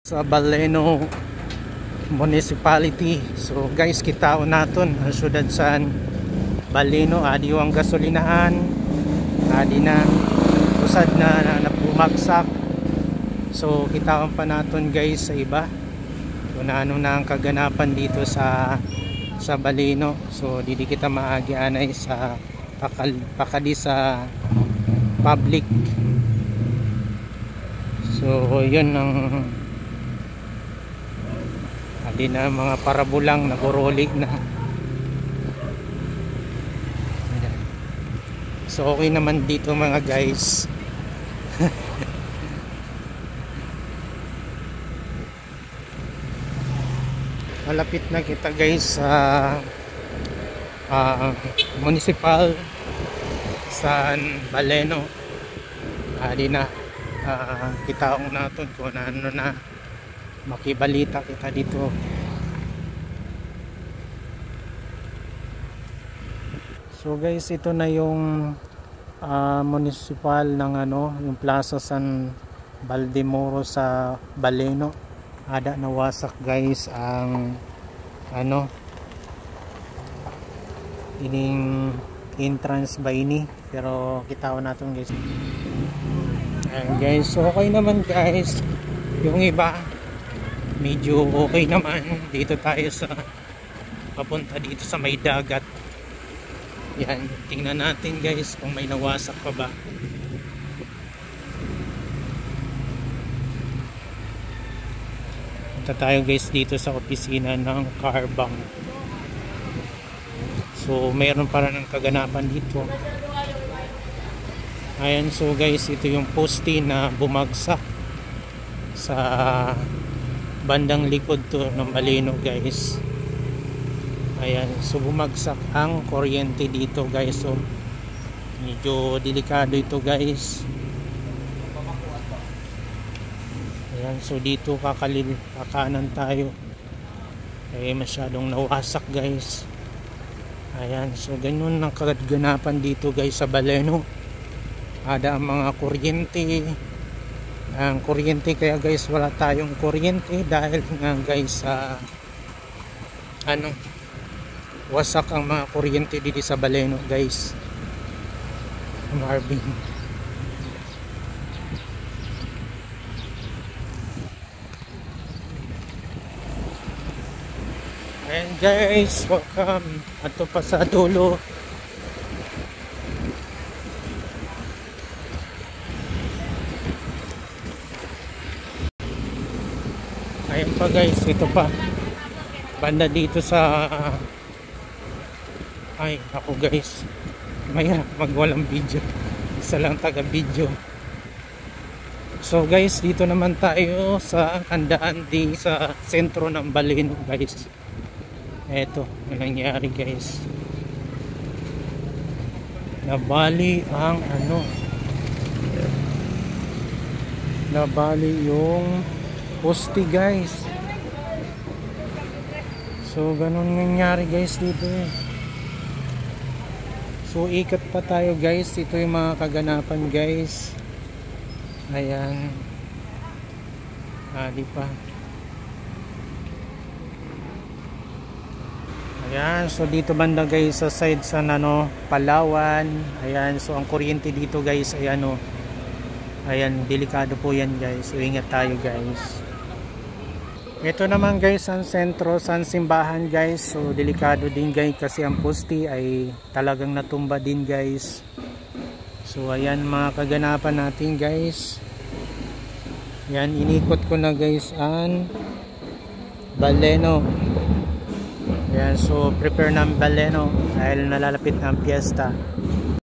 Sa Baleno Municipality. So guys, kitaon naton ang syudad sa Baleno. Adi ang gasolinahan, adi na usad na bumagsak. So kitaon pa naton guys sa iba kung ano na ang kaganapan dito sa Baleno. So didi kita maagi anay sa pakadi sa public. So yun ang hindi na mga parabulang nagorolig na. So okay naman dito mga guys. Malapit na kita guys sa municipal sa Baleno. Di na kitaong natin kung ano na makibalita kita dito. So guys, ito na yung municipal ng yung Plaza San Baldemoro sa Baleno. Ada nawasak guys ang ining entrance ba ini, pero kitaw natin guys. Ayan guys, so okay naman guys. Yung iba medyo okay naman. Dito tayo sa papunta dito sa may dagat. Yan, tingnan natin guys kung may nawasak pa ba. Punta tayo guys dito sa opisina ng Carbang. So mayroon para ng kaganapan dito. Ayan, so guys, ito yung poste na bumagsak sa bandang likod to ng Baleno guys. Ayan, so bumagsak ang kuryente dito guys. So medyo delikado ito guys. Ayan, so dito kakanan tayo. Eh masyadong nawasak guys. Ayan, so ganun ang kaganapan dito guys sa Baleno. Ada ang mga kuryente. Ang kuryente, kaya guys wala tayong kuryente dahil nga guys wasak ang mga kuryente dito sa Baleno guys. Marvin. Ayan guys, welcome ato pa sa dulo. Ayan pa guys, ito pa banda dito sa ay ako guys, maya magwalang video, isa lang taga video. So guys, dito naman tayo sa handaan di sa sentro ng Baleno guys. Eto ang nangyari guys, nabali ang nabali yung poste guys. So ganun nangyari guys dito eh. So ikat pa tayo guys. Ito yung mga kaganapan guys. Ayan. Di pa. Ayan, so dito banda guys sa side sa Palawan. Ayan, so ang kuryente dito guys, ayan ayan, delikado po yan guys. So ingat tayo guys. Ito naman guys ang sentro sa simbahan guys. So delikado din guys kasi ang poste ay talagang natumba din guys. So ayan mga kaganapan natin guys. Yan, inikot ko na guys ang Baleno. Ayan, so prepare ng Baleno dahil nalalapit na ang piyesta.